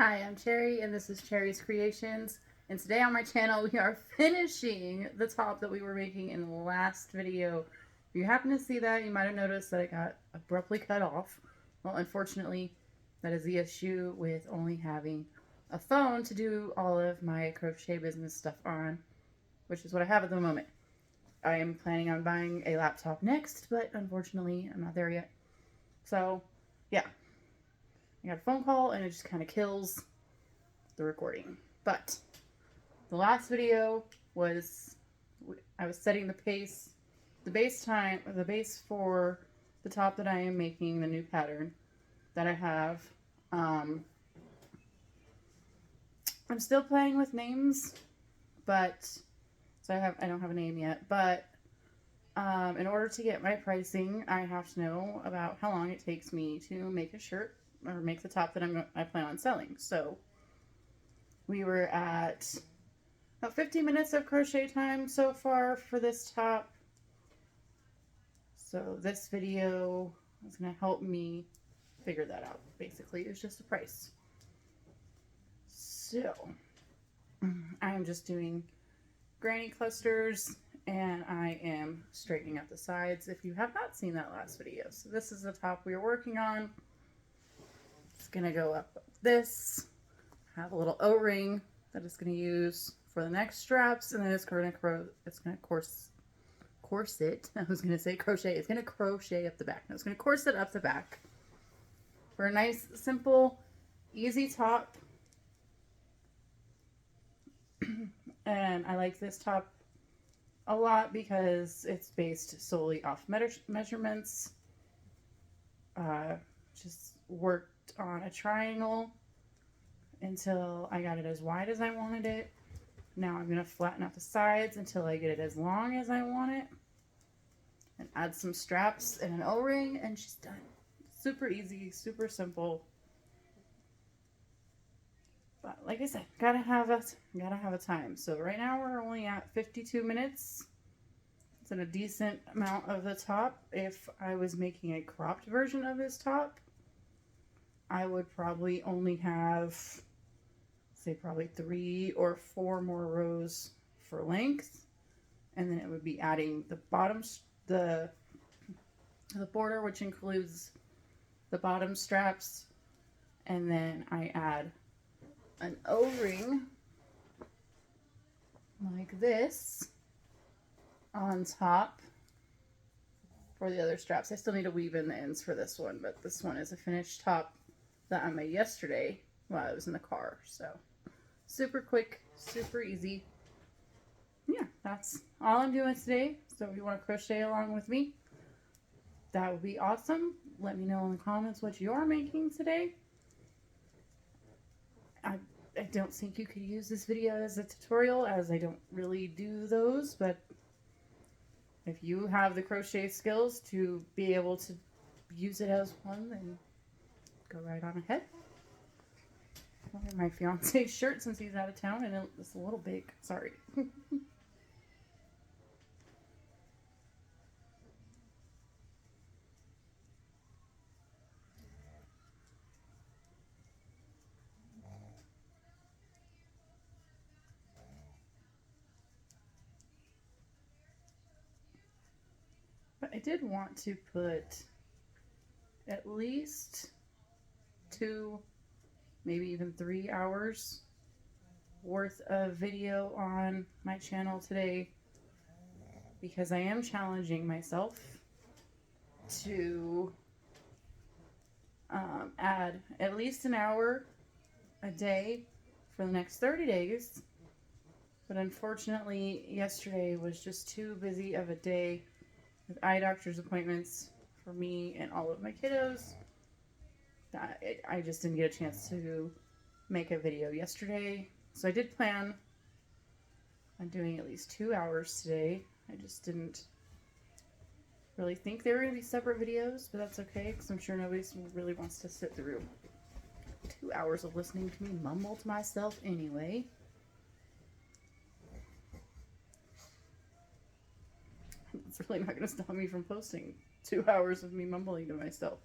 Hi, I'm Cherry, and this is Cherry's Creations. And today on my channel, we are finishing the top that we were making in the last video. If you happen to see that, you might have noticed that it got abruptly cut off. Well, unfortunately, that is the issue with only having a phone to do all of my crochet business stuff on, which is what I have at the moment. I am planning on buying a laptop next, but unfortunately, I'm not there yet. So, yeah, I got a phone call and it just kind of kills the recording. But the last video was I was setting the pace, the base for the top that I am making, the new pattern that I have. I'm still playing with names, but so I don't have a name yet, but in order to get my pricing, I have to know about how long it takes me to make a shirt or make the top that I plan on selling. So we were at about 15 minutes of crochet time so far for this top. So this video is going to help me figure that out. Basically, it's just a price. So I'm just doing granny clusters and I am straightening up the sides if you have not seen that last video. So this is the top we are working on. It's going to go up like this. Have a little O-ring that it's going to use for the next straps, and then it's going to corset. I was going to say crochet. It's going to crochet up the back. No, it's going to corset up the back for a nice, simple, easy top. And I like this top a lot because it's based solely off measurements. Just worked on a triangle until I got it as wide as I wanted it. Now I'm going to flatten out the sides until I get it as long as I want it. And add some straps and an O-ring and she's done. Super easy, super simple. But like I said, gotta have a time. So right now we're only at 52 minutes. It's in a decent amount of the top. If I was making a cropped version of this top, I would probably only have, say, probably 3 or 4 more rows for length, and then it would be adding the bottom, the border, which includes the bottom straps, and then I add an O-ring like this on top for the other straps. I still need to weave in the ends for this one, but this one is a finished top that I made yesterday while I was in the car. So super quick, super easy. Yeah, that's all I'm doing today. So if you want to crochet along with me, that would be awesome. Let me know in the comments what you're making today. I don't think you could use this video as a tutorial, as I don't really do those, but if you have the crochet skills to be able to use it as one, then go right on ahead. I'll wear my fiance's shirt since he's out of town and it's a little big. Sorry. But I did want to put at least 2, maybe even 3 hours worth of video on my channel today because I am challenging myself to add at least an hour a day for the next 30 days. But unfortunately, yesterday was just too busy of a day with eye doctor's appointments for me and all of my kiddos that I just didn't get a chance to make a video yesterday. So I did plan on doing at least 2 hours today. I just didn't really think they were going to be separate videos, but that's okay because I'm sure nobody really wants to sit through 2 hours of listening to me mumble to myself anyway. It's really not going to stop me from posting 2 hours of me mumbling to myself.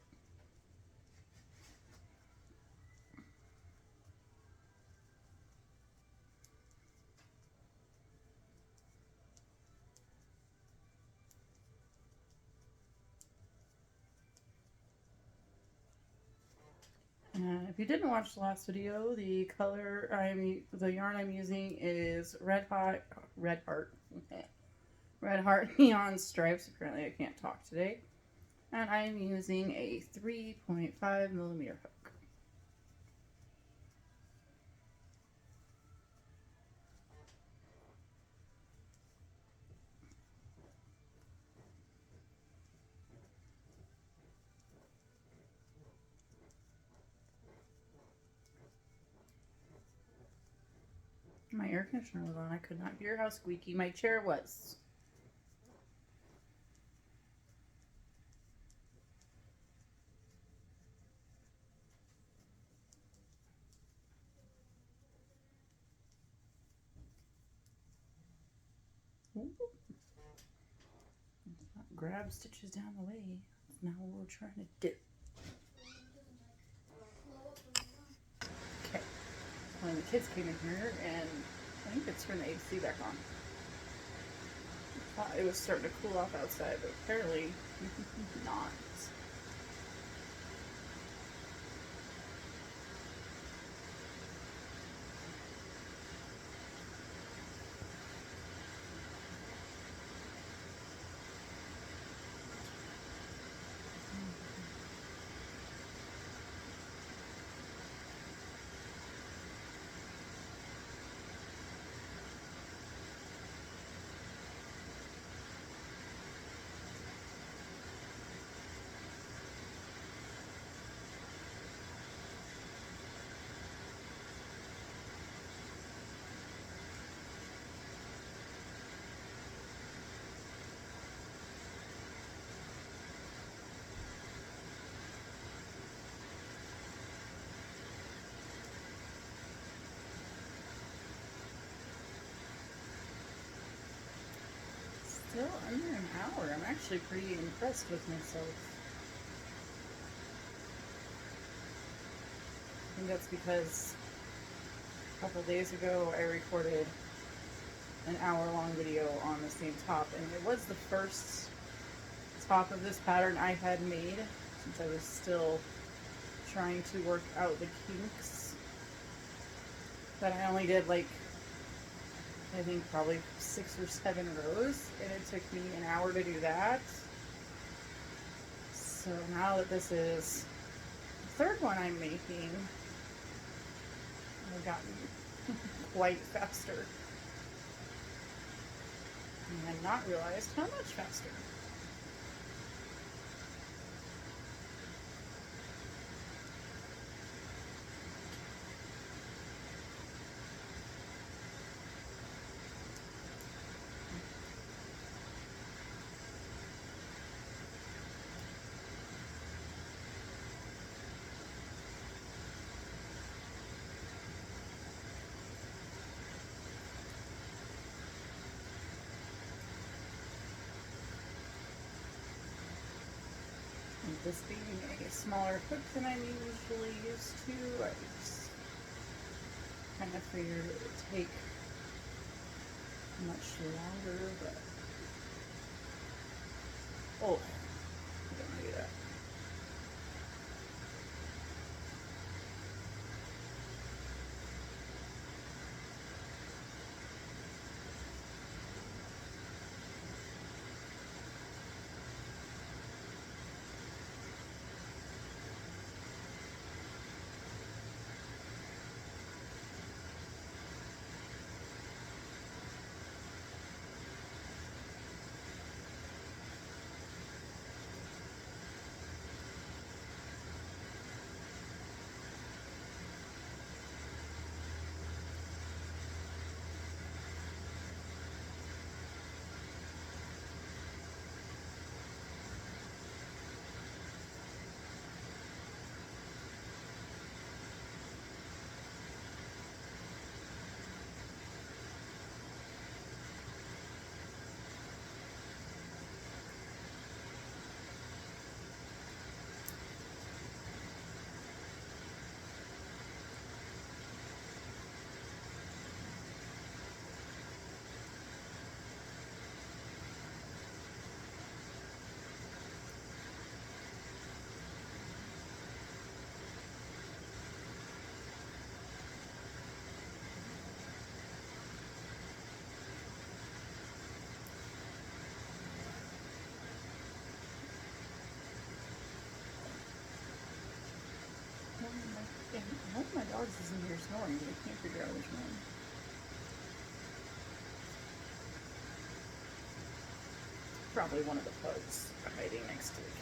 If you didn't watch the last video, the yarn I'm using is Red Heart Neon Stripes. Apparently I can't talk today. And I'm using a 3.5mm hook. My air conditioner was on. I could not hear how squeaky my chair was. Ooh. Grab stitches down the way. That's not what we're trying to do. Okay. When the kids came in here, and I think it's turned the AC back on. I thought it was starting to cool off outside, but apparently not. Still under an hour. I'm actually pretty impressed with myself. I think that's because a couple days ago I recorded an hour-long video on the same top, and it was the first top of this pattern I had made since I was still trying to work out the kinks. But I only did like, I think probably 6 or 7 rows, and it took me an hour to do that. So now that this is the third one I'm making, I've gotten quite faster. And I've not realized how much faster. This being a smaller hook than I'm usually used to, I just kind of figured it would take much longer, but oh, I don't want to do that. Yeah, one of my dogs is in here snoring, but I can't figure out which one. Probably one of the pugs hiding next to the couch.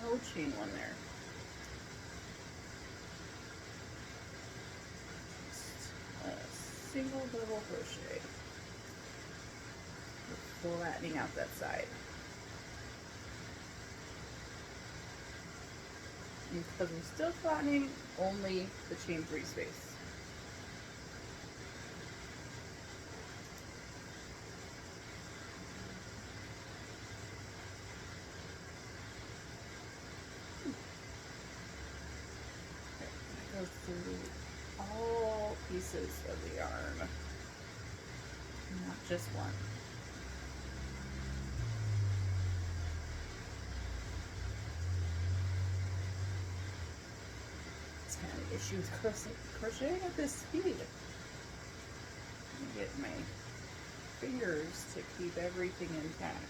No chain one there. Just a single double crochet. Flattening out that side. And because we're still flattening, only the chain 3 space. Goes through all pieces of the yarn, not just one. It's kind of an issue with crocheting at this speed. I get my fingers to keep everything intact.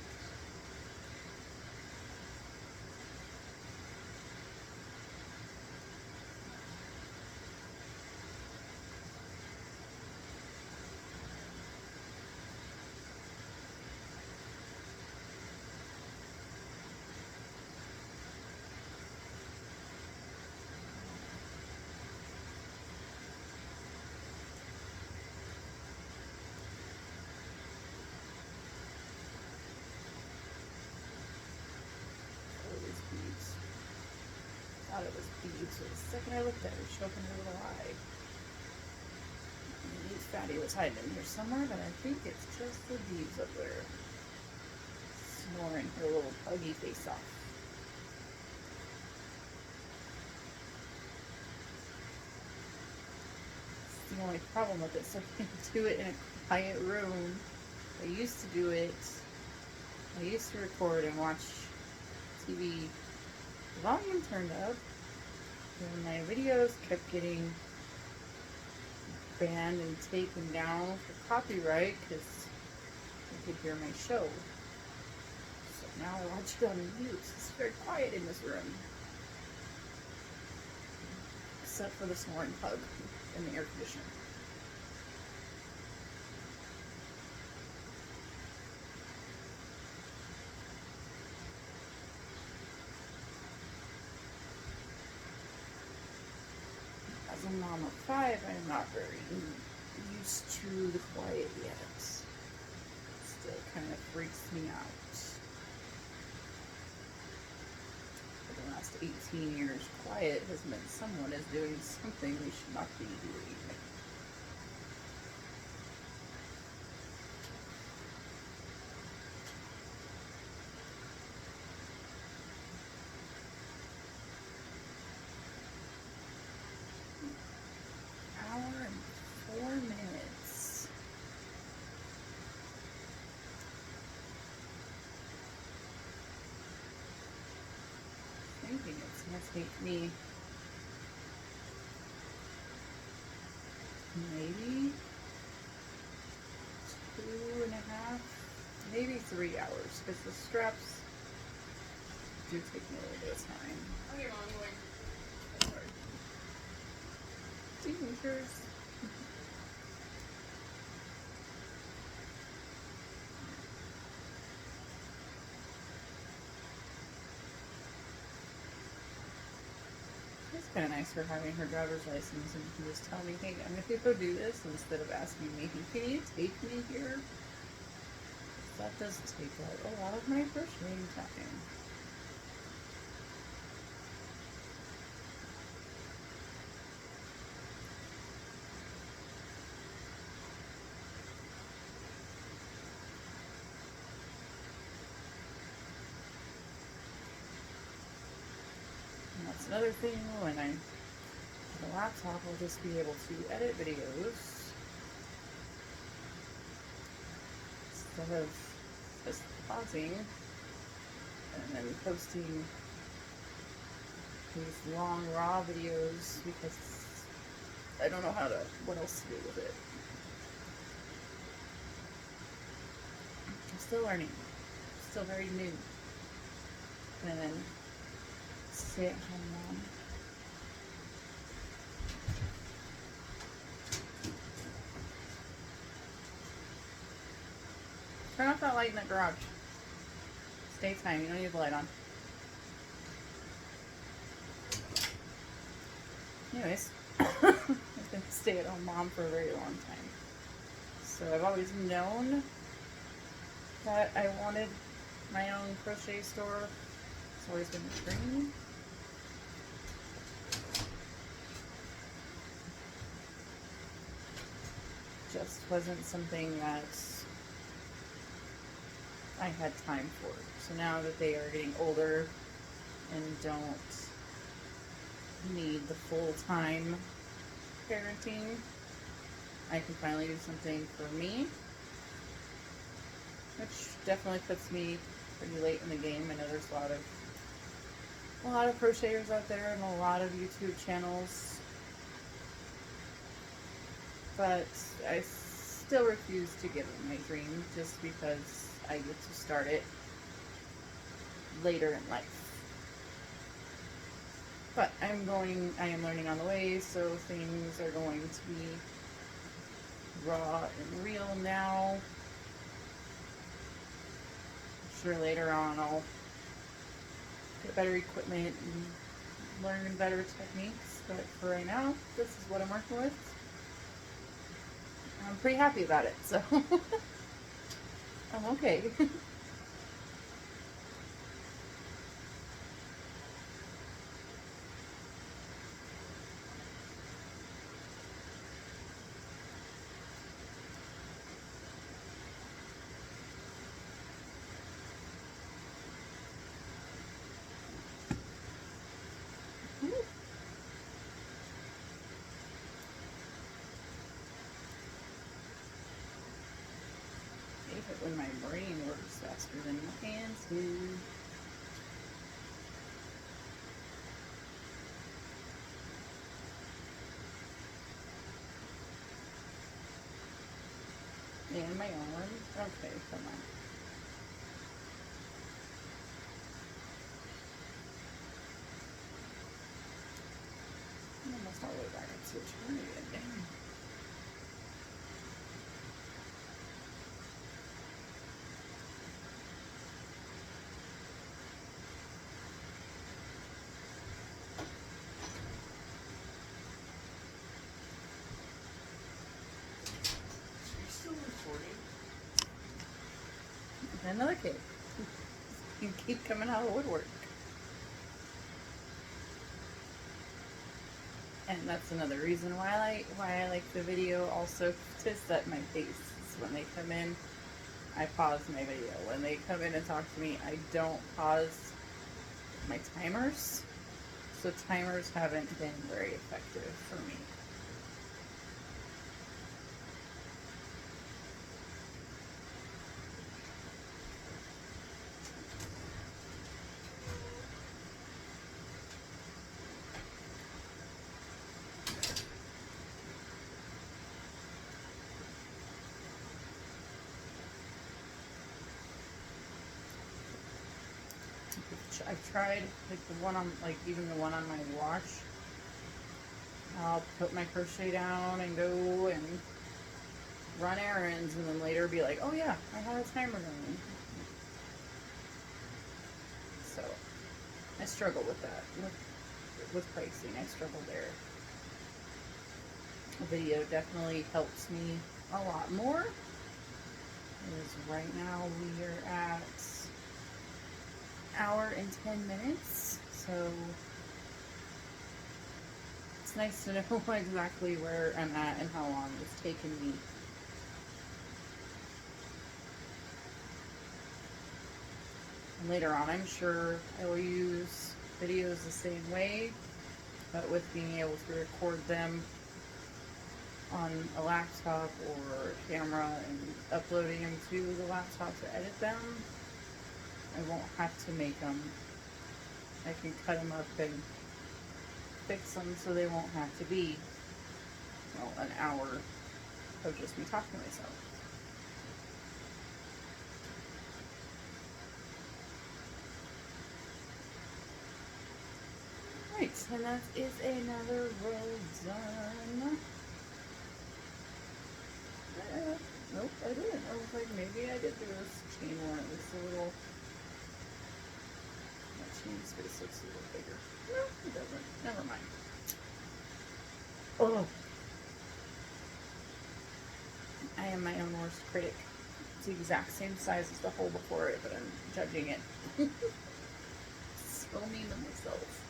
Thought it was beads, so the second I looked at it, she opened her little eye. And the fatty was hiding in here somewhere, but I think it's just the beads up there. Snoring her little puggy face off. It's the only problem with it, so I can do it in a quiet room. I used to do it, I used to record and watch TV volume turned up, and my videos kept getting banned and taken down for copyright because I could hear my show. So now I watch it on mute. It's very quiet in this room, except for the snoring pug and the air conditioner. As a mom of 5, I'm not very used to the quiet yet. Still kind of freaks me out. For the last 18 years, quiet has meant someone is doing something we should not be doing. Hour and 4 minutes. Thinking it's gonna take me maybe 2.5, maybe 3 hours, because the straps do take me a little bit of time. Okay, Mom, I'm going. Sorry. Signatures. It's kind of nice for having her driver's license and you can just tell me, hey, I'm going to go do this instead of asking me, can you take me here? That does take a lot of my crocheting time. that's another thing. When I have a laptop, I'll just be able to edit videos instead of just pausing and then posting these long raw videos because I don't know what else to do with it. I'm still learning. Still very new. And then stay-at-home mom. Turn off that light in the garage. It's daytime. You don't need the light on. Anyways, I've been a stay-at-home mom for a very long time. So I've always known that I wanted my own crochet store. It's always been a dream. Just wasn't something that I had time for. So now that they are getting older and don't need the full-time parenting, I can finally do something for me, which definitely puts me pretty late in the game. I know there's a lot of crocheters out there and a lot of YouTube channels, but I still refuse to give it my dream just because I get to start it later in life. But I am learning on the way, so things are going to be raw and real now. I'm sure later on I'll get better equipment and learn better techniques, but for right now, this is what I'm working with. I'm pretty happy about it, so I'm okay. When my brain works faster than my hands do. And my arm. Okay, come on. I'm almost all the way back up to eternity again. Another kid. You keep coming out of the woodwork. And that's another reason why I like the video also, to set my pace. When they come in, I pause my video. When they come in and talk to me, I don't pause my timers. So timers haven't been very effective for me. I've tried, like even the one on my watch. I'll put my crochet down and go and run errands, and then later be like, oh yeah, I have a timer going. So I struggle with that, with pricing. I struggle there. A video definitely helps me a lot more. Because right now we are at hour and 10 minutes, so it's nice to know exactly where I'm at and how long it's taken me. And later on, I'm sure I will use videos the same way, but with being able to record them on a laptop or a camera and uploading them to the laptop to edit them, I won't have to make them. I can cut them up and fix them so they won't have to be, well, an hour of just me talking to myself. Right, and that is another row done. Nope, I didn't. I was like, maybe I did do this chain one. It was a little, that chain space looks a little bigger. No, it doesn't. Never mind. Oh. I am my own worst critic. It's the exact same size as the hole before it, but I'm judging it. So mean to myself.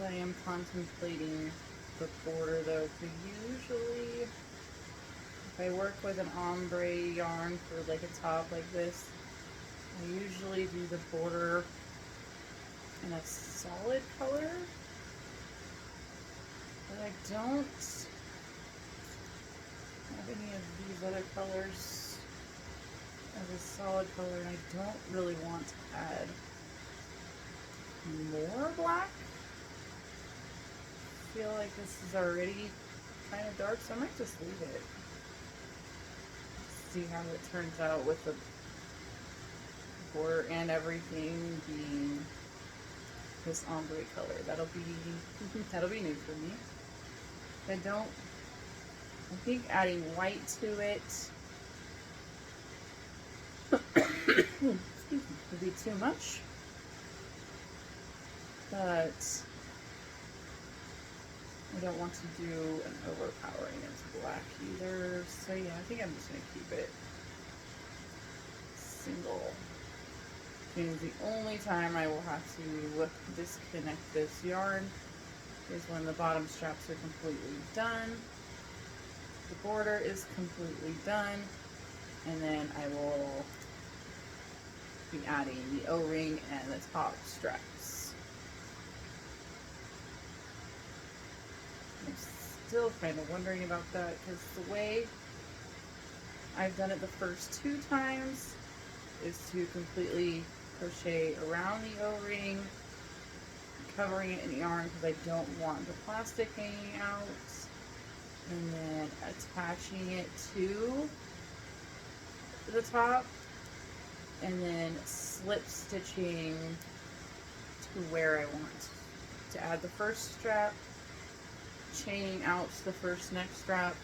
I am contemplating the border though, because usually if I work with an ombre yarn for like a top like this, I usually do the border in a solid color, but I don't have any of these other colors as a solid color, and I don't really want to add more black. I feel like this is already kind of dark, so I might just leave it. See how it turns out with the border and everything being this ombre color. That'll be new for me. I think adding white to it would be too much, but I don't want to do an overpowering of black either, so yeah, I think I'm just going to keep it single. Which means the only time I will have to disconnect this yarn is when the bottom straps are completely done, the border is completely done, and then I will be adding the O-ring and the top straps. I'm still kind of wondering about that because the way I've done it the first 2 times is to completely crochet around the O-ring, covering it in yarn because I don't want the plastic hanging out, and then attaching it to the top, and then slip stitching to where I want to add the first strap, chaining out the first next strap,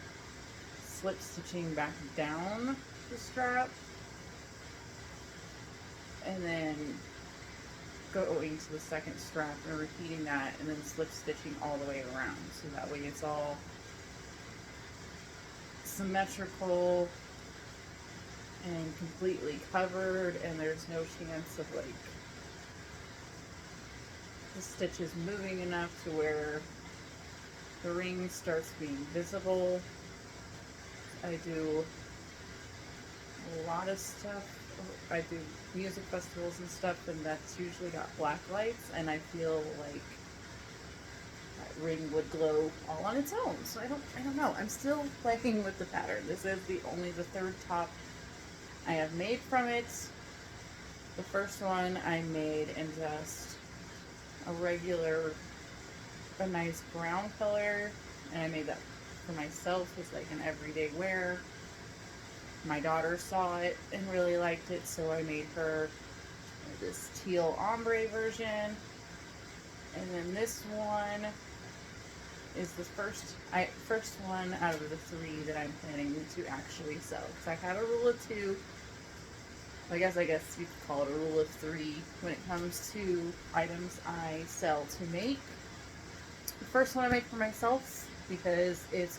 slip stitching back down the strap, and then going to the second strap and repeating that, and then slip stitching all the way around, so that way it's all symmetrical and completely covered, and there's no chance of like the stitches moving enough to where the ring starts being visible. I do a lot of stuff. I do music festivals and stuff, and that's usually got black lights, and I feel like that ring would glow all on its own. So I don't know. I'm still playing with the pattern. This is only the 3rd top I have made from it. The first one I made in just a nice brown color, and I made that for myself as like an everyday wear. My daughter saw it and really liked it, so I made her this teal ombre version. And then this one is the first one out of the 3 that I'm planning to actually sell. Because I have a rule of 2. I guess you could call it a rule of three when it comes to items I sell to make. The first one I make for myself because the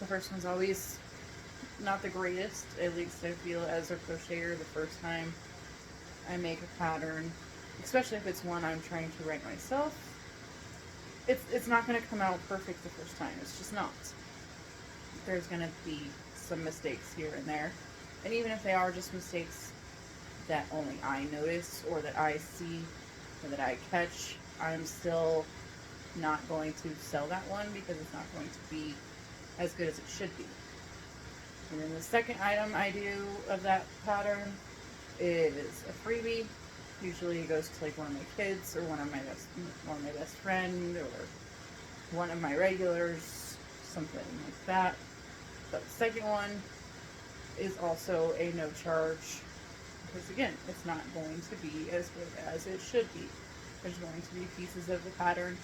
first one's always not the greatest, at least I feel as a crocheter the first time I make a pattern, especially if it's one I'm trying to write myself. It's not going to come out perfect the first time. It's just not. There's going to be some mistakes here and there. And even if they are just mistakes that only I notice or that I see or that I catch, I'm still not going to sell that one because it's not going to be as good as it should be. And then the second item I do of that pattern is a freebie. Usually it goes to like one of my kids or one of my best friend or one of my regulars, something like that. But the second one is also a no charge because again, it's not going to be as good as it should be. There's going to be pieces of the pattern,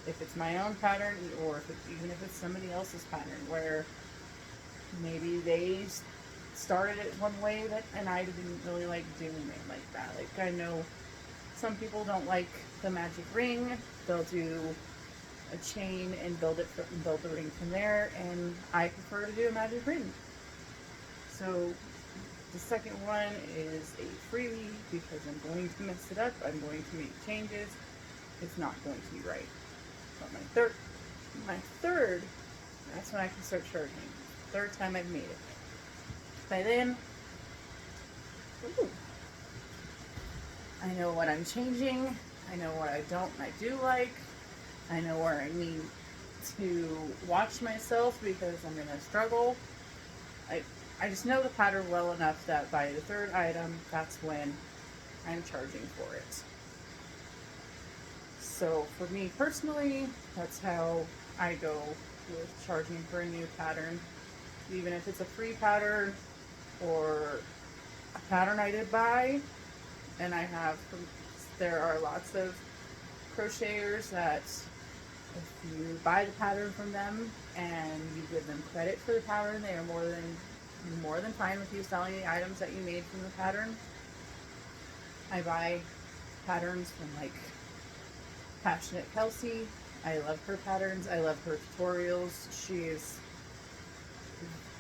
if it's my own pattern or even if it's somebody else's pattern, where maybe they started it one way and I didn't really like doing it like that. Like, I know some people don't like the magic ring. They'll do a chain and build the ring from there, and I prefer to do a magic ring. So the second one is a freebie because I'm going to mess it up. I'm going to make changes. It's not going to be right. But my third, that's when I can start charging. Third time I've made it. By then, I know what I'm changing. I know what I don't and I do like. I know where I need to watch myself because I'm going to struggle. I just know the pattern well enough that by the third item, that's when I'm charging for it. So for me personally, that's how I go with charging for a new pattern. Even if it's a free pattern or a pattern I did buy, and there are lots of crocheters that if you buy the pattern from them and you give them credit for the pattern, they are more than fine with you selling the items that you made from the pattern. I buy patterns from like Passionate Kelsey. I love her patterns. I love her tutorials.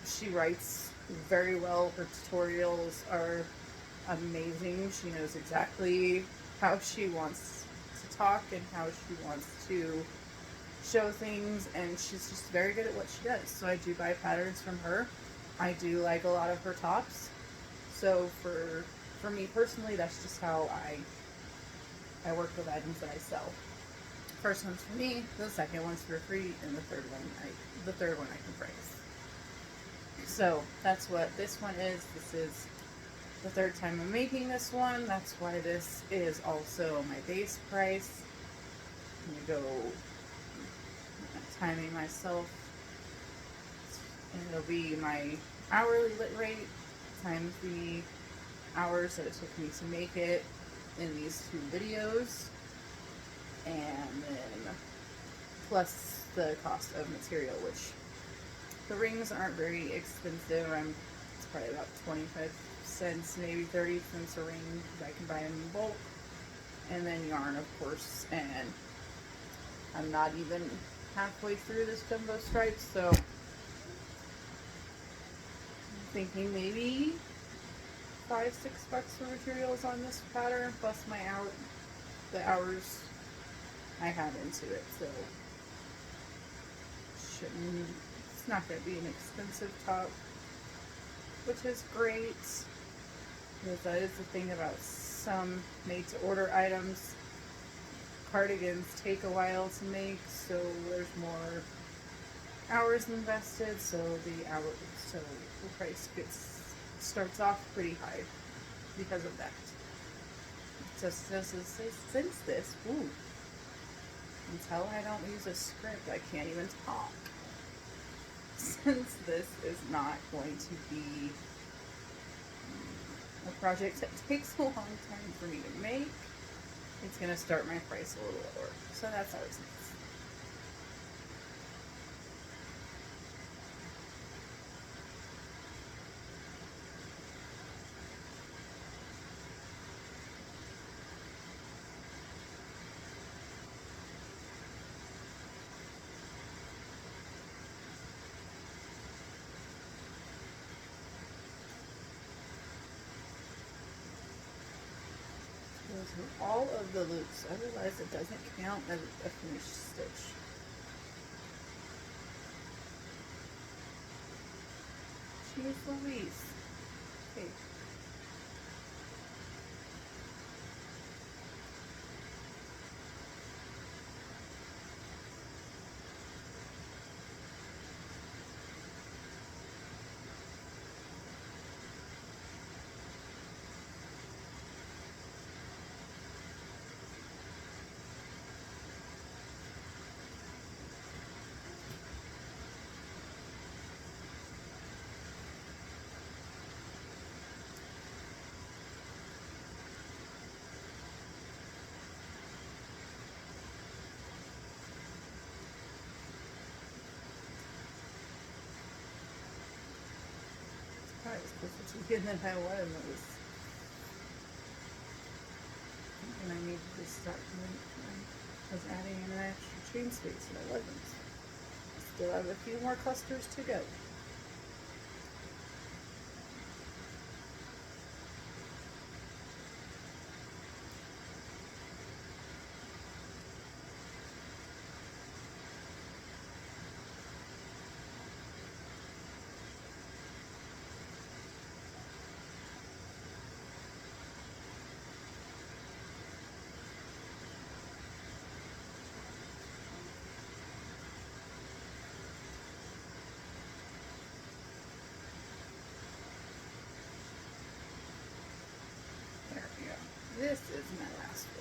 She writes very well. Her tutorials are amazing. She knows exactly how she wants to talk and how she wants to show things, and she's just very good at what she does. So I do buy patterns from her. I do like a lot of her tops. So for me personally, that's just how I work with items that I sell. First one's for me, the second one's for free, and the third one I can price. So that's what this one is. This is the third time I'm making this one. That's why this is also my base price. I'm going to go timing myself, and it'll be my hourly lit rate times the hours that it took me to make it in these two videos, and then plus the cost of material, which the rings aren't very expensive. It's probably about 25 cents, maybe 30 cents a ring, because I can buy them in bulk. And then yarn, of course, and I'm not even halfway through this jumbo stripe, so I'm thinking maybe $5-6 for materials on this pattern, plus the hours I have into it. So it's not going to be an expensive top, which is great, because that is the thing about some made-to-order items. Cardigans take a while to make, so there's more hours invested, so the price starts off pretty high because of that. Since this, until I don't use a script, I can't even talk. Since this is not going to be a project that takes a long time for me to make, it's going to start my price a little lower. So that's always nice. go through all of the loops, otherwise it doesn't count as a finished stitch. Jeez Louise. Okay. Probably was closer to the end than I was. And I needed to start doing, I was adding in an extra chain space and I wasn't. Still have a few more clusters to go. There we go. This is my last one.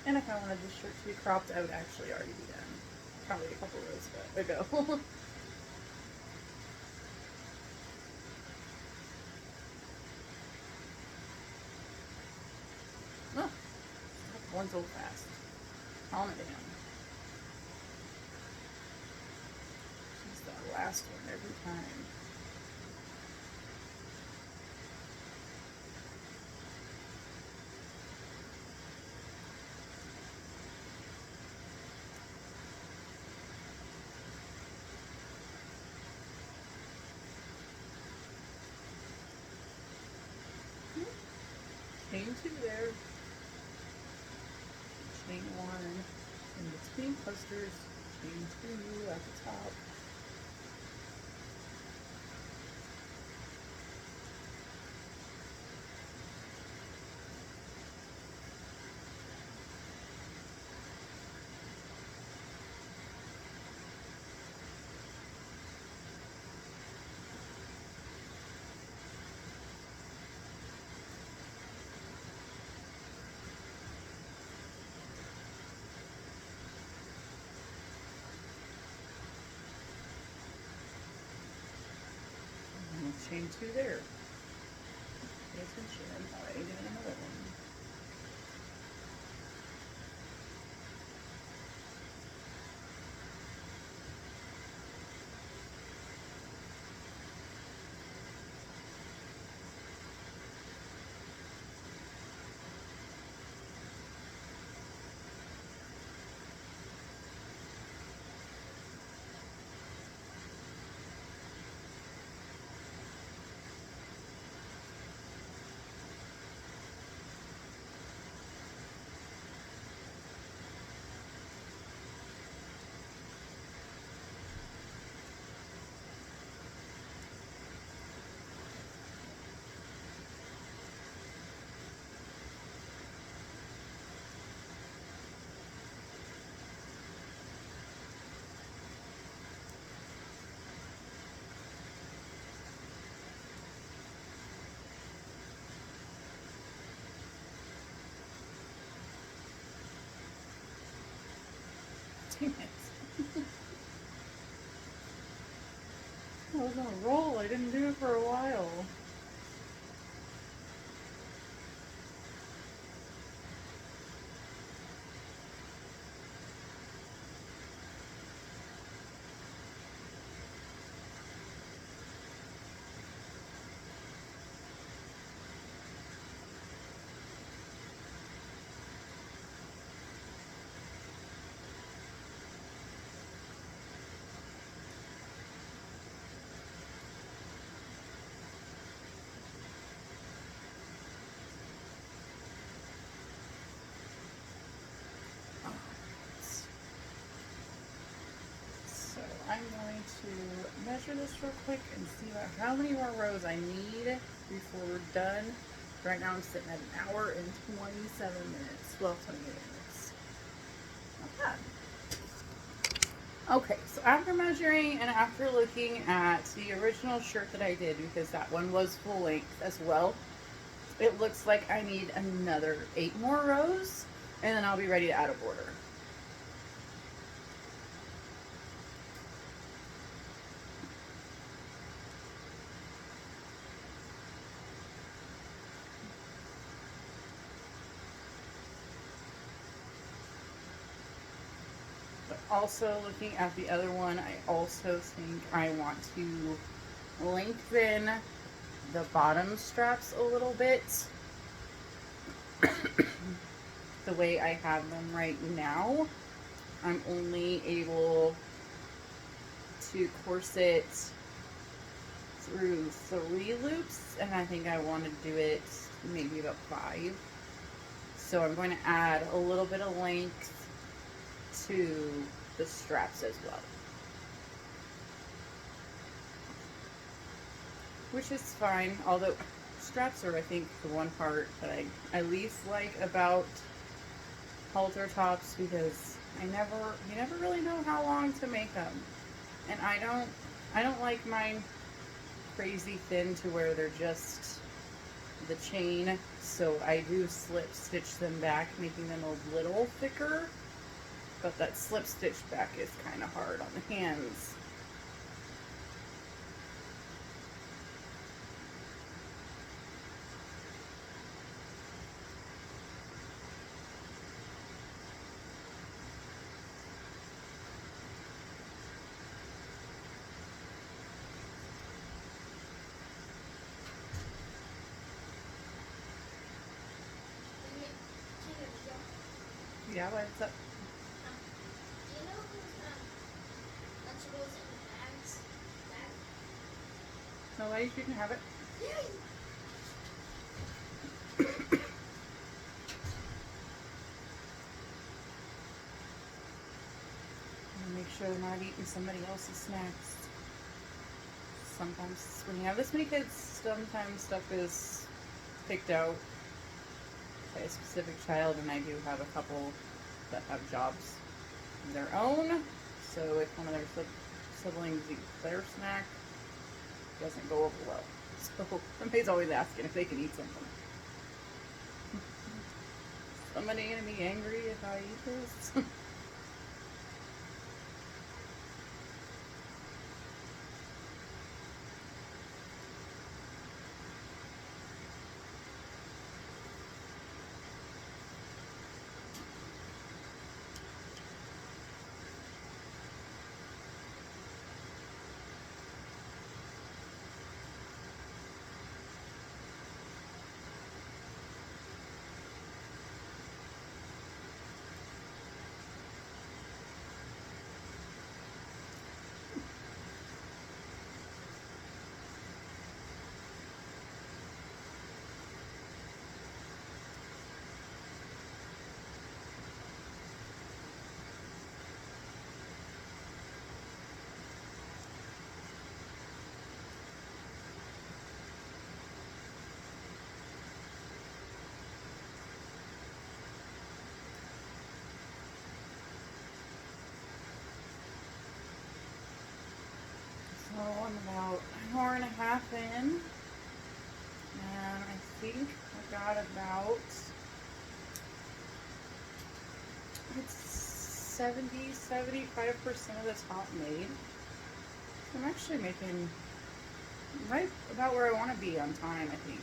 And if I wanted this shirt to be cropped, I would actually already be done. Probably a couple rows ago. Oh, one's so fast. Calm it down. She's the last one every time. Chain 2 there. Chain 1 in between clusters. Chain 2 at the top. chain 2 there. Pay attention. Alright, doing another one. Dang it. I was on a roll. I didn't do it for a while. So I'm going to measure this real quick and see about how many more rows I need before we're done. Right now I'm sitting at an hour and 27 minutes. Well, 28 minutes. Not bad. Okay, so after measuring and after looking at the original shirt that I did, because that one was full length as well, it looks like I need another 8 more rows, and then I'll be ready to add a border. But also looking at the other one, I also think I want to lengthen the bottom straps a little bit. The way I have them right now, I'm only able to corset through 3 loops, and I think I want to do it maybe about 5. So I'm going to add a little bit of length to the straps as well, which is fine, although straps are, I think, the one part that I least like about halter tops, because you never really know how long to make them, and I don't like mine crazy thin to where they're just the chain, so I do slip stitch them back, making them a little thicker, but that slip stitch back is kind of hard on the hands. Yeah, what's up? Do you know who's Lunchables in the bags? Bag? No way, you can have it. Make sure they're not eating somebody else's snacks. Sometimes when you have this many kids, sometimes stuff is picked out by a specific child, and I do have a couple that have jobs of their own, so if one of their siblings eats their snack, it doesn't go over well. So somebody's always asking if they can eat something. Somebody gonna be angry if I eat this? and a half in, and I think I got about, it's 75% of the top made. So I'm actually making right about where I want to be on time, I think.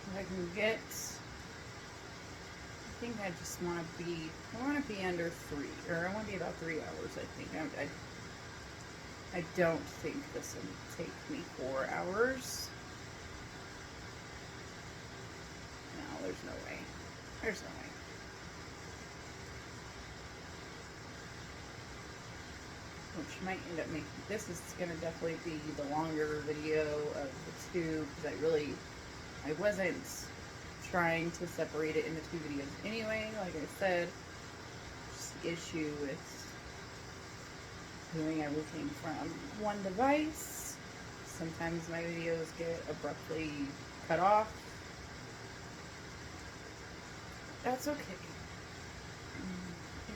If I can get, I think I just want to be, I want to be under 3, or I want to be about 3 hours, I think. I don't think this will take me 4 hours. No, there's no way. There's no way. Which might end up making, this is going to definitely be the longer video of the two, because I wasn't trying to separate it into 2 videos anyway. Like I said, just the issue with doing everything from one device. Sometimes my videos get abruptly cut off. That's okay.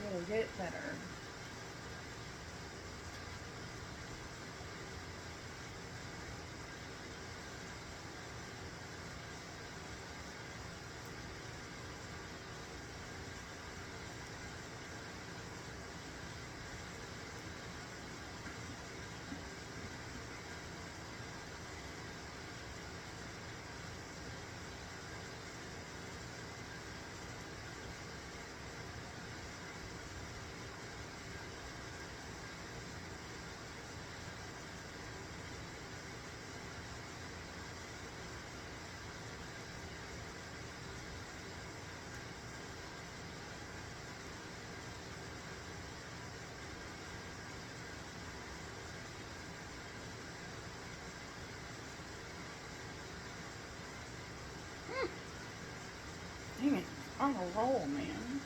It'll get better. Dang it, on a roll, man.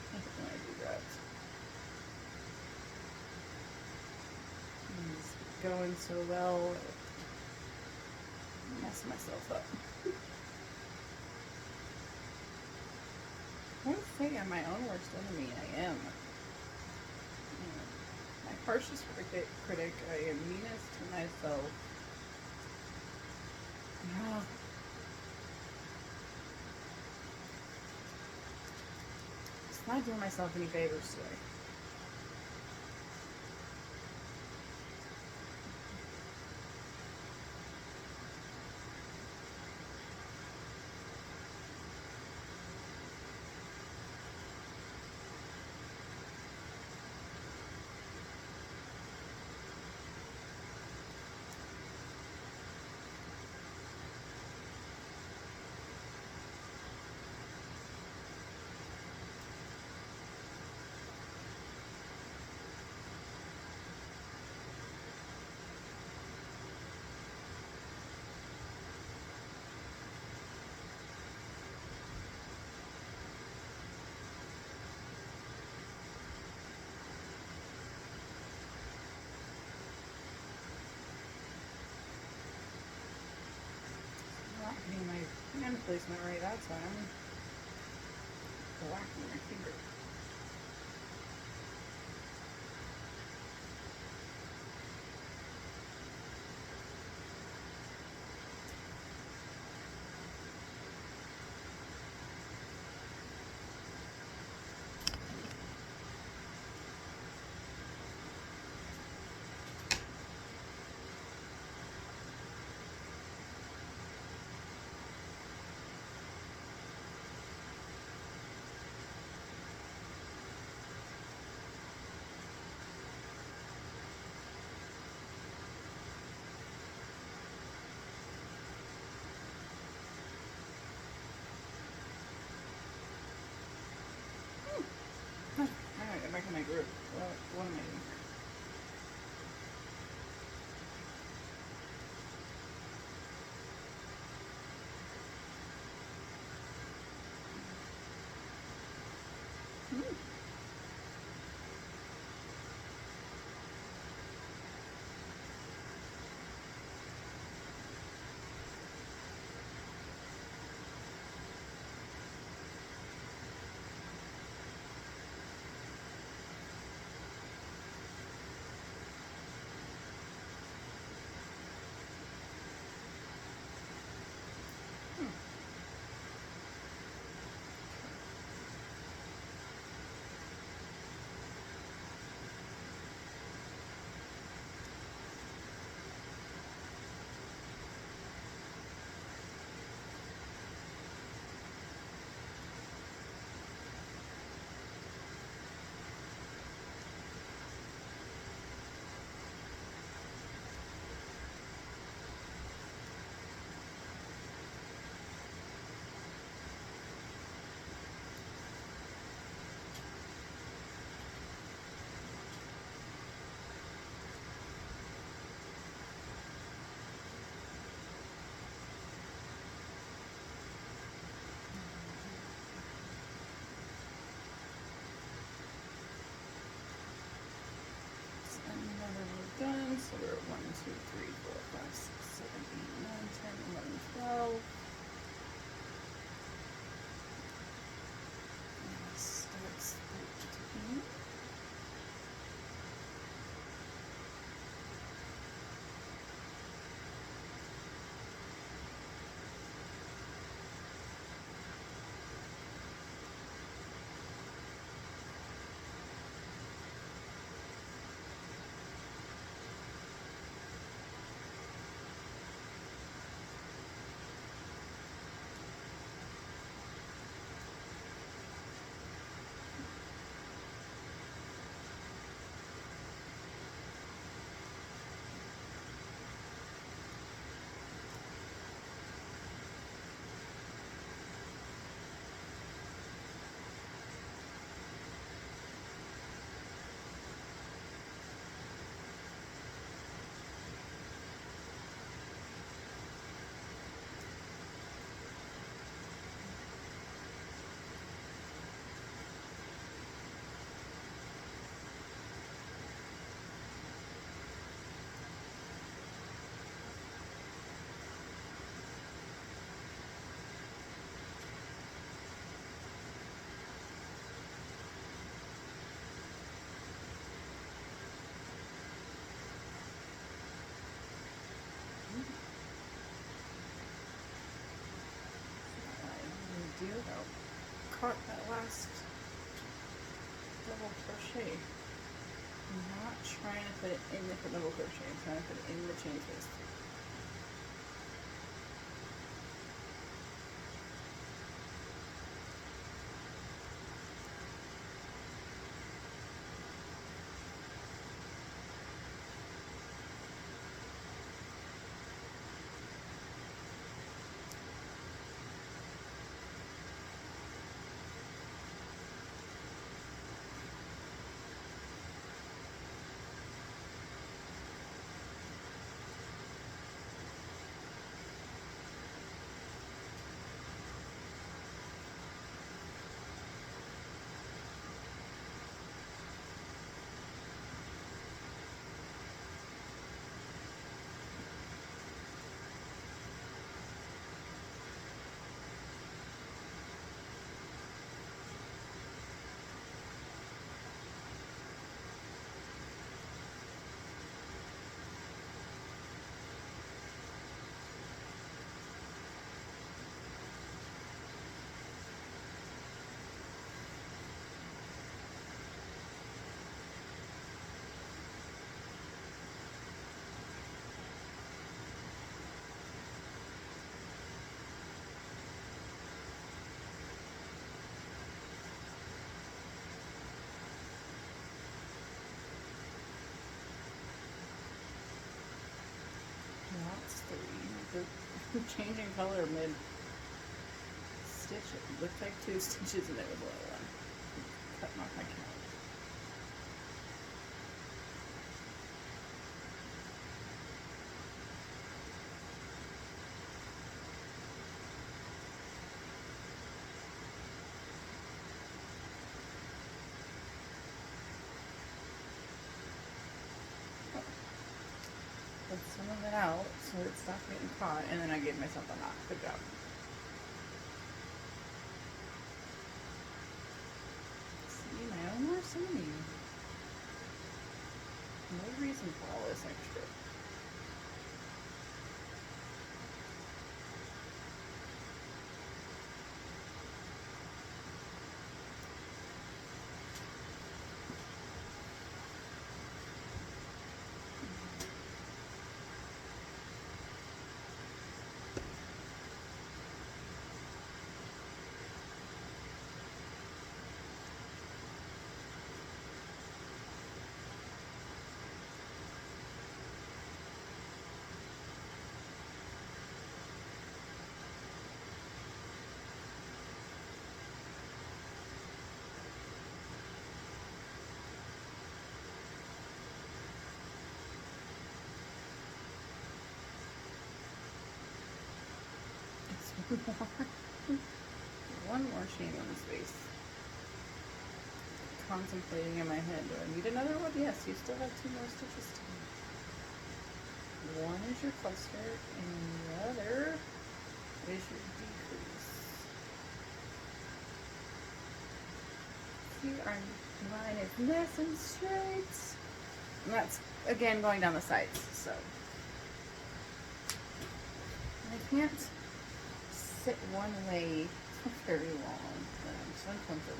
I think I'm gonna do that. It's going so well, I mess myself up. I would say I'm my own worst enemy. I am. My harshest critic. I am meanest to myself. Oh. Just not doing myself any favors today. Not getting my hand placement right that time. Whacking my finger. I gotta get back in my group. What am I doing? So we're at 1, 2, 3, 4, 5, 6, 7, 8, 9, 10, 11, 12. And this starts 13. Do though, caught that last double crochet. I'm not trying to put it in the double crochet, I'm trying to put it in the chain twist. That's 3. The changing color mid stitch. It looked like 2 stitches and there was a little one. Cutting off my count. Put some of it out so it stopped getting caught, and then I gave myself a knot. Good job. See, my own worst enemy. No reason for all this extra. One more chain on space. Contemplating in my head, do I need another one? Yes, you still have 2 more stitches to do. is your cluster, and the other is your decrease. See, our line is nice and straight. And that's, again, going down the sides, so. And I can't sit one way for very long, but I'm just uncomfortable.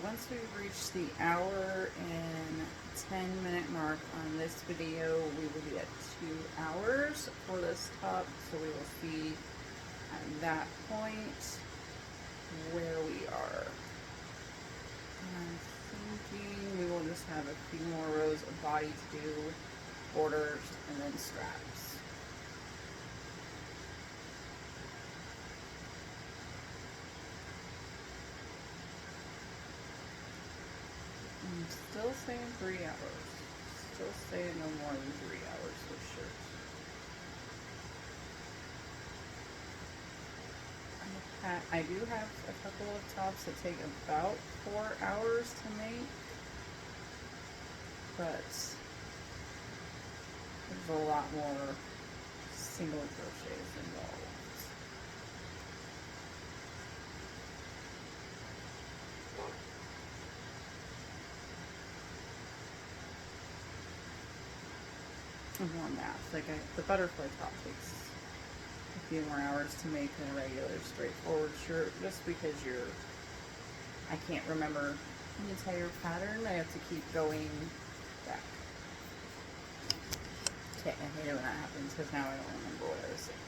Once we've reached the hour and 10-minute mark on this video, we will be at 2 hours for this top, so we will see at that point where we are. I'm thinking we will just have a few more rows of body to do, borders, and then straps. I'm still saying 3 hours. Still saying no more than 3 hours for sure. I do have a couple of tops that take about 4 hours to make, but there's a lot more single crochets involved. More math. Like the butterfly top takes a few more hours to make than a regular straightforward shirt, just because I can't remember the entire pattern. I have to keep going back. Okay, I hate it when that happens because now I don't remember what I was saying.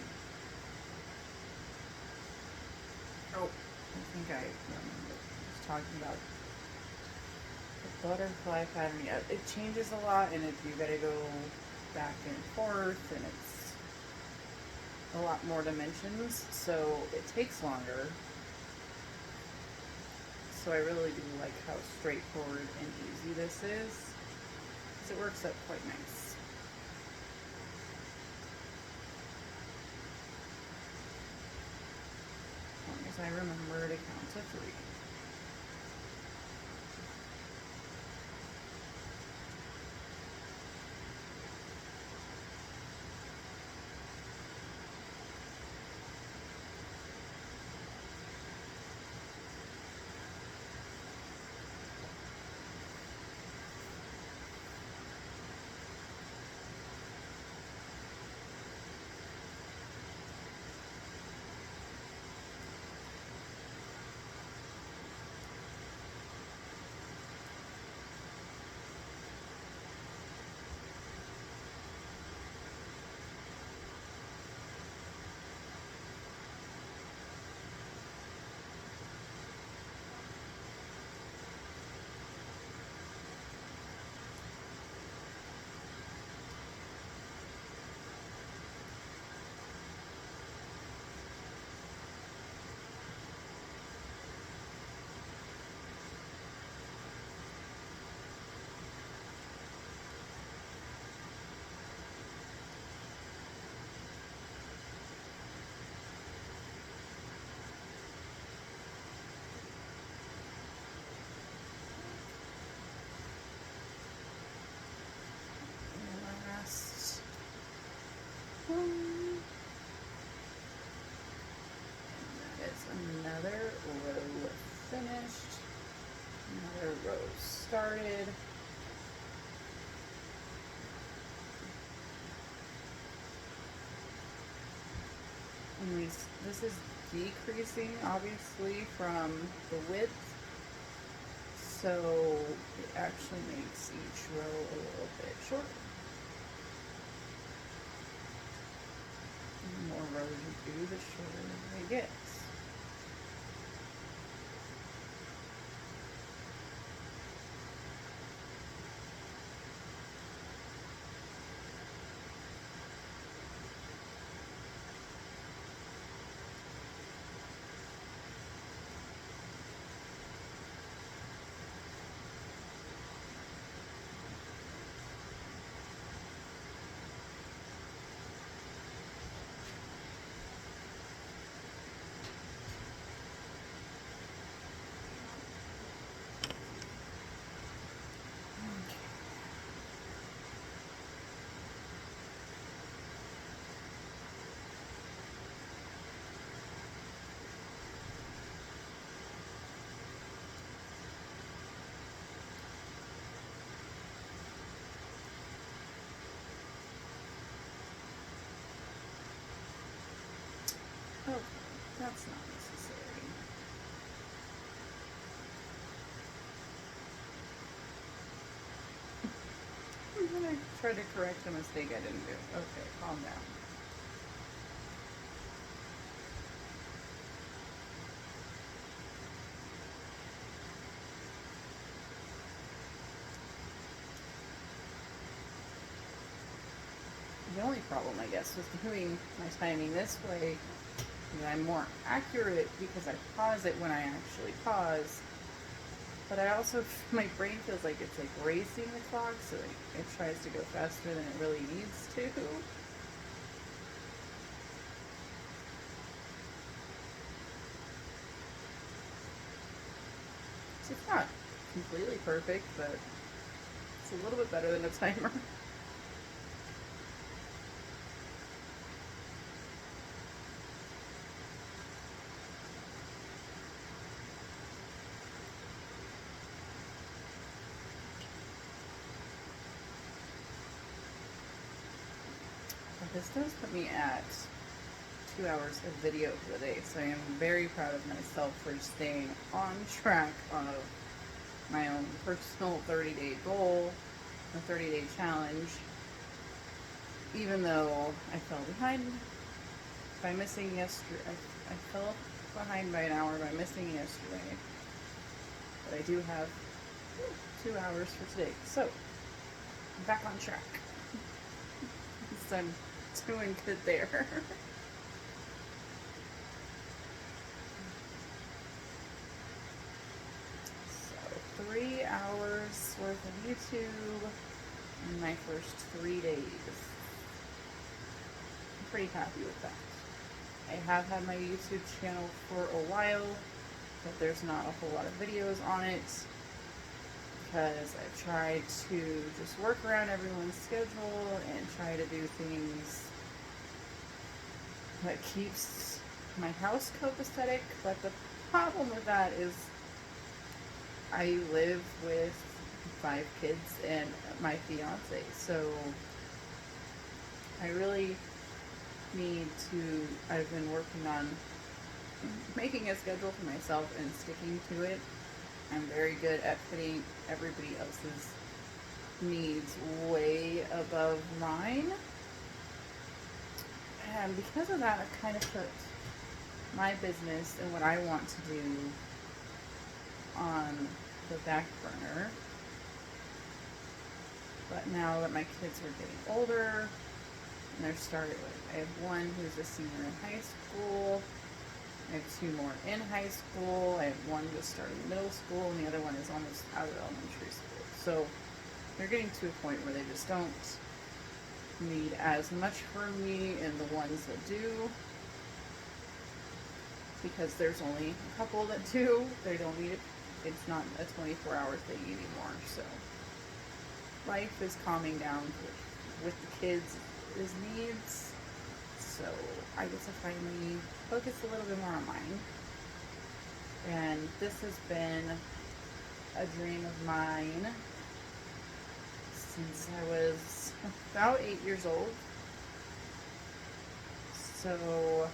Oh, I think I remember. I was talking about the butterfly pattern. Yeah, it changes a lot, and if you gotta go back and forth, and it's a lot more dimensions, so it takes longer. So I really do like how straightforward and easy this is, because it works out quite nice. As long as I remember to count to 3. finished. Another row started. And this is decreasing obviously from the width, so it actually makes each row a little bit shorter. The more rows you do, the shorter it gets. Oh, that's not necessary. I'm gonna try to correct a mistake I didn't do. Okay, calm down. The only problem, I guess, with doing my timing this way is I'm more accurate because I pause it when I actually pause. But I also, my brain feels like it's like racing the clock, so it tries to go faster than it really needs to. So it's not completely perfect, but it's a little bit better than a timer. This does put me at 2 hours of video for the day, so I am very proud of myself for staying on track of my own personal 30-day goal, a 30-day challenge, even though I fell behind by missing yesterday. I fell behind by an hour by missing yesterday, but I do have 2 hours for today, so I'm back on track. So I'm doing good there. So 3 hours worth of YouTube in my first 3 days. I'm pretty happy with that. I have had my YouTube channel for a while, but there's not a whole lot of videos on it because I've tried to just work around everyone's schedule and try to do things that keeps my house copacetic, but the problem with that is I live with 5 kids and my fiance, so I really need to, I've been working on making a schedule for myself and sticking to it. I'm very good at putting everybody else's needs way above mine. And because of that, I've kind of put my business and what I want to do on the back burner. But now that my kids are getting older, and they're started with, I have one who's a senior in high school, I have 2 more in high school, I have one just starting middle school, and the other one is almost out of elementary school. So they're getting to a point where they just don't need as much from me, and the ones that do, because there's only a couple that do, they don't need it. It's not a 24-hour thing anymore. So life is calming down with the kids' needs, so I get to finally focus a little bit more on mine. And this has been a dream of mine since I was about 8 years old. So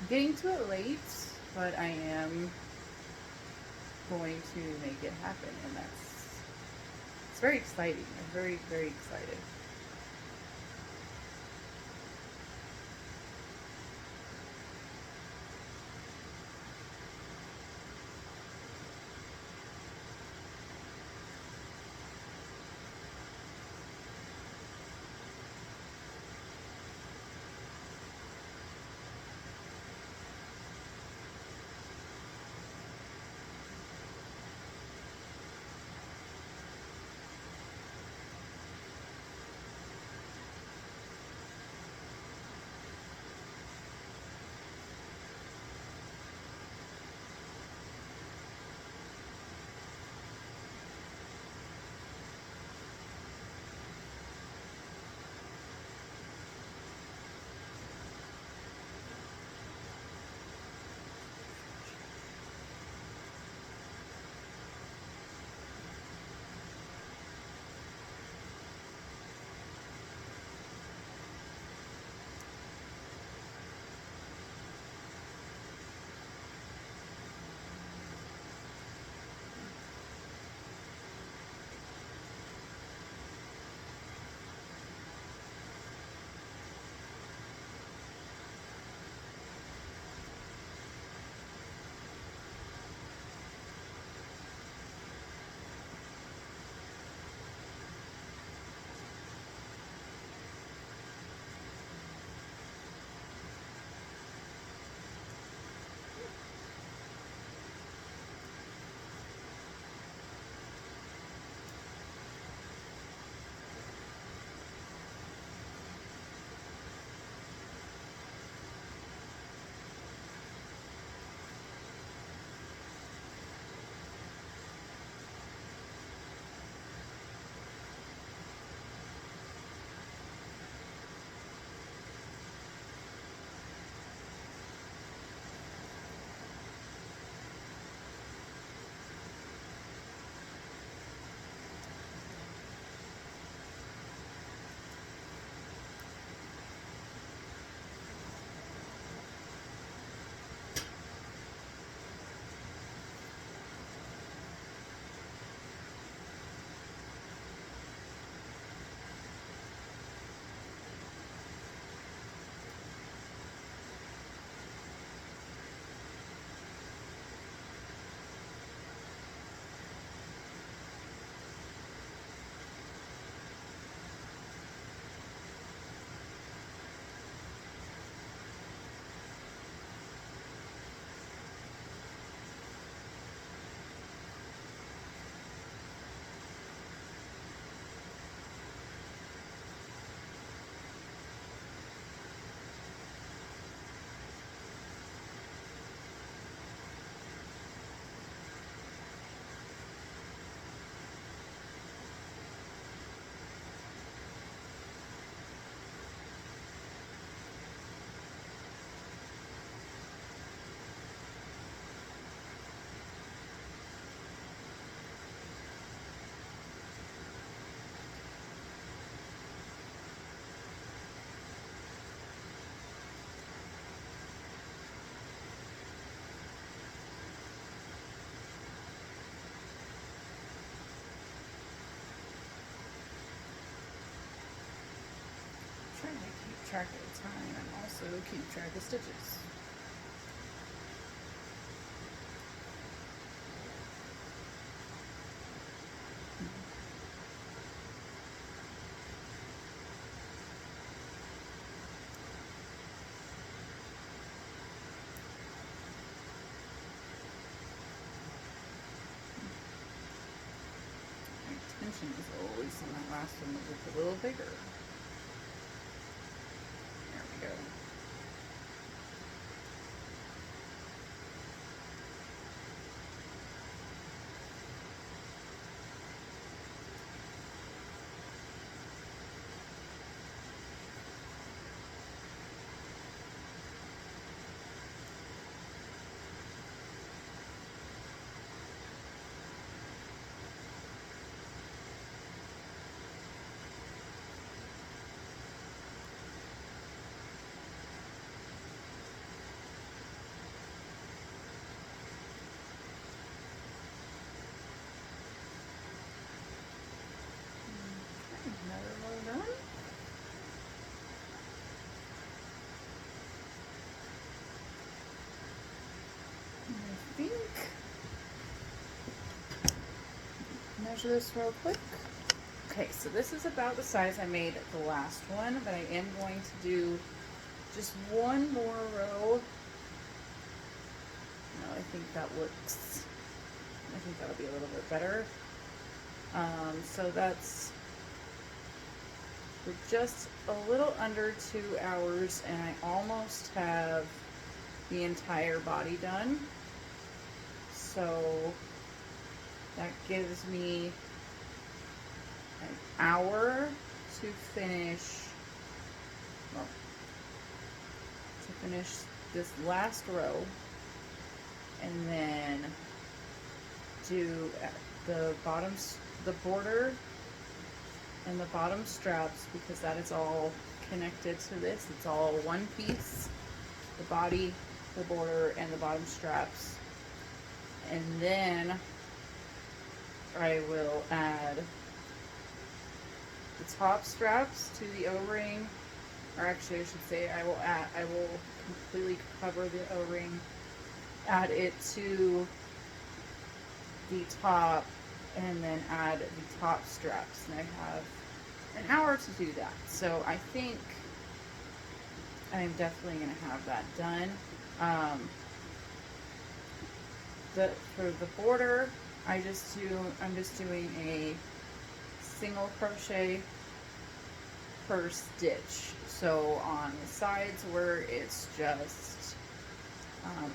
I'm getting to it late, but I am going to make it happen, and it's very exciting. I'm very, very excited. Trying to keep track of the time and also keep track of stitches. My intention is always on that last one to look a little bigger. There we go. measure this real quick. Okay, so this is about the size I made the last one, but I am going to do just one more row. No, I think that'll be a little bit better. So that's, we're just a little under 2 hours, and I almost have the entire body done. So that gives me an hour to finish, well, to finish this last row, and then do the bottoms, the border and the bottom straps, because that is all connected to this. It's all one piece, the body, the border, and the bottom straps. And then I will add the top straps to the O-ring, or actually I should say I will completely cover the O-ring, add it to the top, and then add the top straps. And I have an hour to do that. So I think I'm definitely going to have that done. For the border, I'm just doing a single crochet per stitch. So on the sides where it's just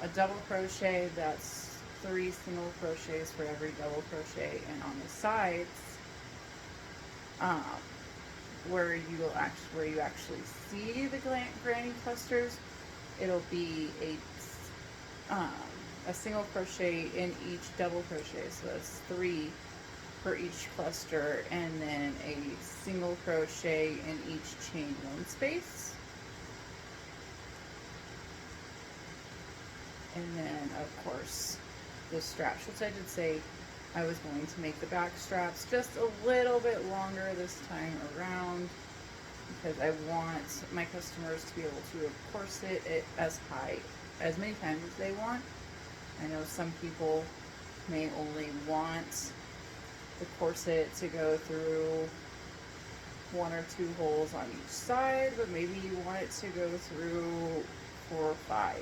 a double crochet, that's 3 single crochets for every double crochet, and on the sides, where you actually see the granny clusters, it'll be a single crochet in each double crochet. So that's 3 for each cluster, and then a single crochet in each chain 1 space. And then of course the straps, which I did say I was going to make the back straps just a little bit longer this time around, because I want my customers to be able to, of course, it as high, as many times as they want. I know some people may only want the corset to go through 1 or 2 holes on each side, but maybe you want it to go through 4 or 5.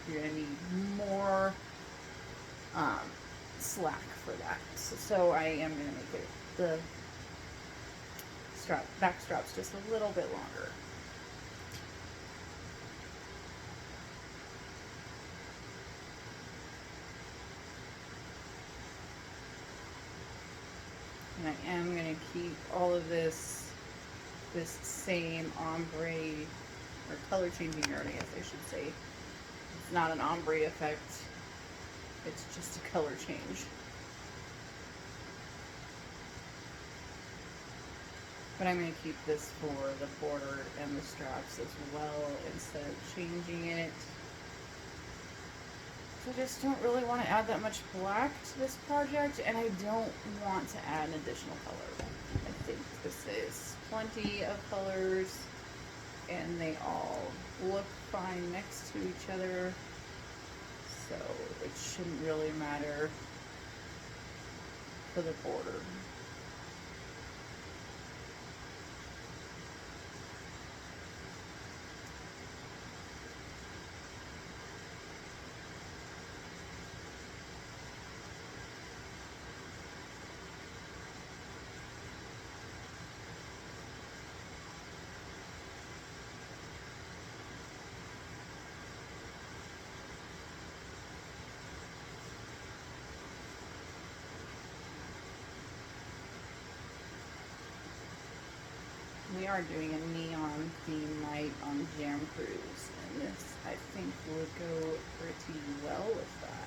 You're going to need more slack for that. So I am going to make it the back straps just a little bit longer. And I am going to keep all of this same ombre, or color changing yarn, I guess I should say. It's not an ombre effect, it's just a color change. But I'm going to keep this for the border and the straps as well, instead of changing it. I just don't really want to add that much black to this project, and I don't want to add an additional color. I think this is plenty of colors, and they all look fine next to each other, so it shouldn't really matter for the border. We are doing a neon theme night on Jam Cruise, and this, I think, would go pretty well with that.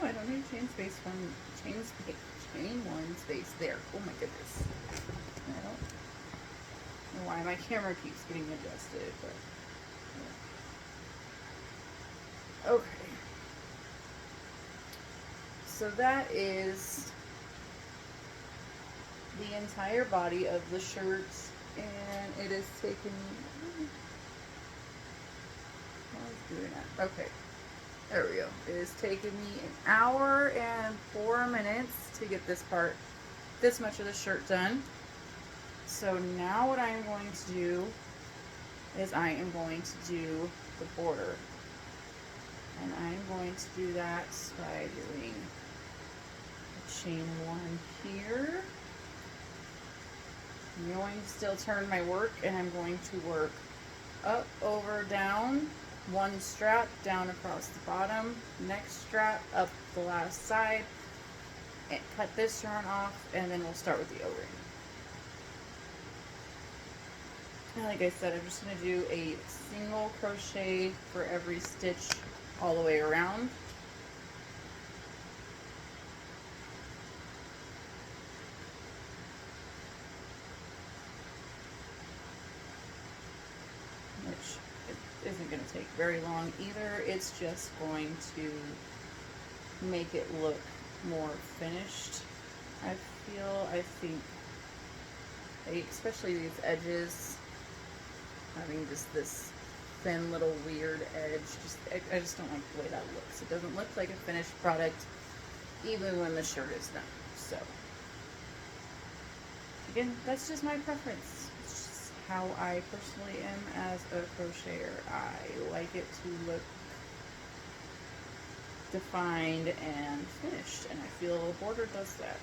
Oh, I don't need chain one space there. Oh my goodness. know why my camera keeps getting adjusted, but yeah. Okay. So that is the entire body of the shirt, and it has taken me. What was doing that? Okay. There we go. It has taken me an hour and 4 minutes to get this much of the shirt done. So now what I am going to do is I am going to do the border. And I'm going to do that by doing a chain 1 here. I'm going to still turn my work, and I'm going to work up, over, down, one strap down across the bottom, next strap up the last side, and cut this yarn off, and then we'll start with the O-ring. And like I said, I'm just going to do a single crochet for every stitch all the way around. Which isn't going to take very long either. It's just going to make it look more finished. I think, especially these edges, having just this thin little weird edge, I just don't like the way that looks. It doesn't look like a finished product even when the shirt is done. So again, that's just my preference. It's just how I personally am as a crocheter. I like it to look defined and finished, and I feel a border does that.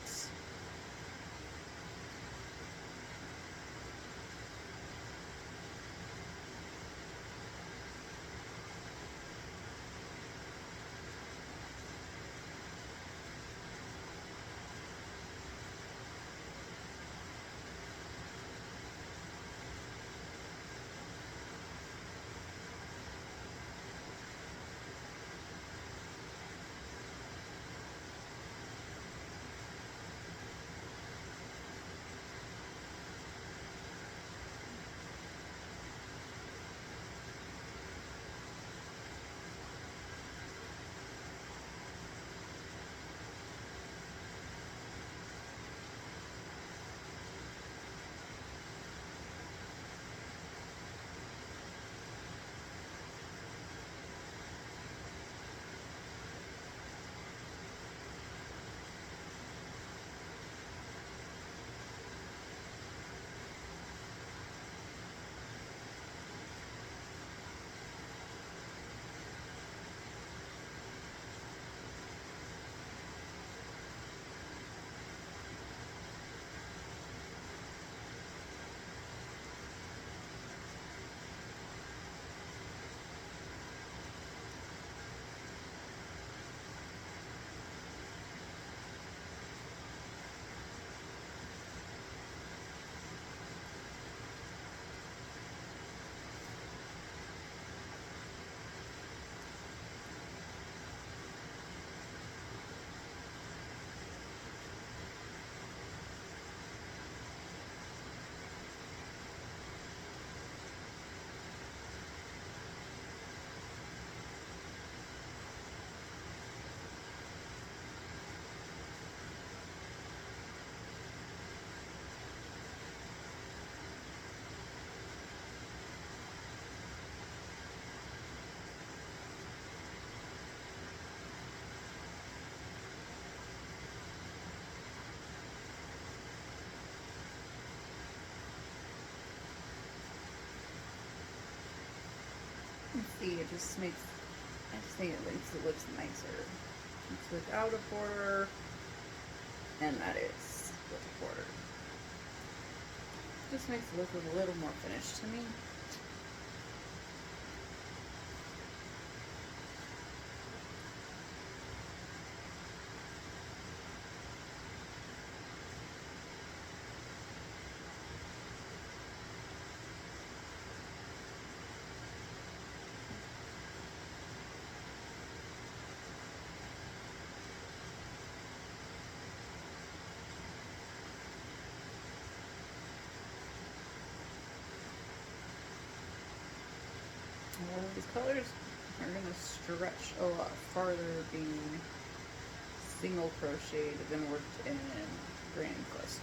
See, I just think it looks nicer. It's without a border, and that is with a border. Just makes it look a little more finished to me. These colors are going to stretch a lot farther being single crocheted than worked in grand clusters.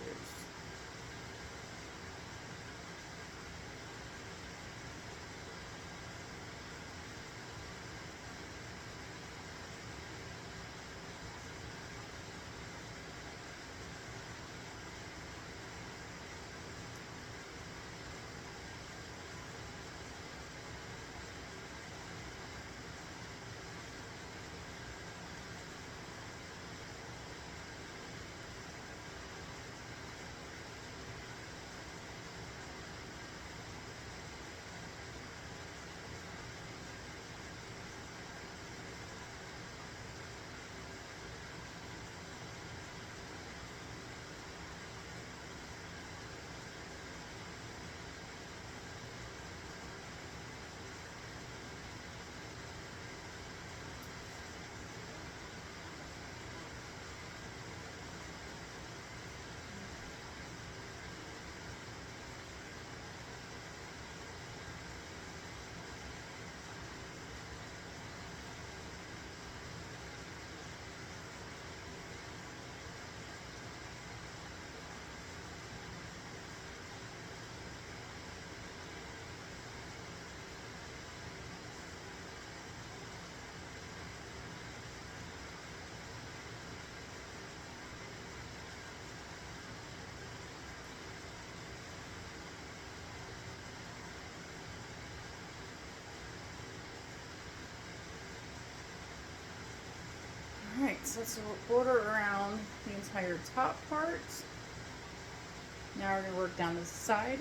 Alright, so let's border around the entire top part. Now we're going to work down the side.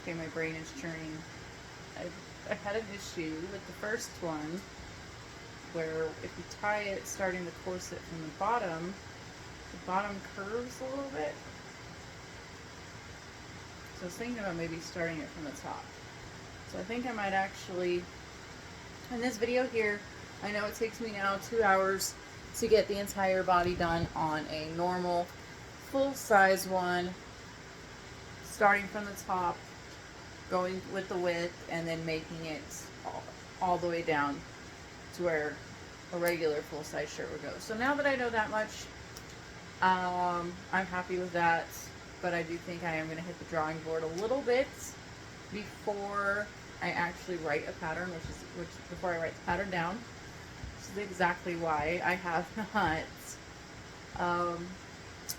Okay, my brain is churning. I had an issue with the first one where if you tie it starting the corset from the bottom curves a little bit. So I was thinking about maybe starting it from the top. So I think I might actually, in this video here, I know it takes me now 2 hours to get the entire body done on a normal full size one, starting from the top, going with the width, and then making it all the way down to where a regular full size shirt would go. So now that I know that much, I'm happy with that, but I do think I am going to hit the drawing board a little bit before I actually write a pattern, before I write the pattern down. is exactly why I have not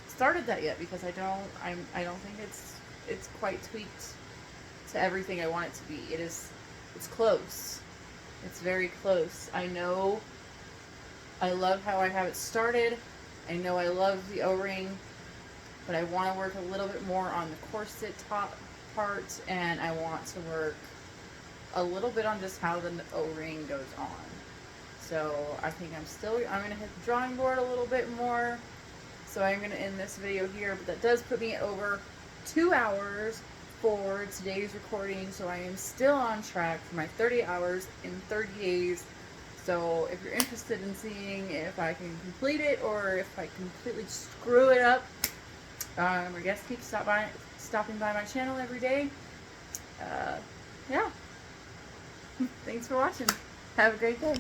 started that yet, because I don't think it's quite tweaked to everything I want it to be. It's close. It's very close. I know I love how I have it started. I know I love the O-ring, but I want to work a little bit more on the corset top part, and I want to work a little bit on just how the O-ring goes on. So I think I'm going to hit the drawing board a little bit more. So I'm going to end this video here, but that does put me at over 2 hours for today's recording. So I am still on track for my 30 hours in 30 days. So if you're interested in seeing if I can complete it or if I completely screw it up, I guess keep stopping by my channel every day. Yeah. Thanks for watching. Have a great day.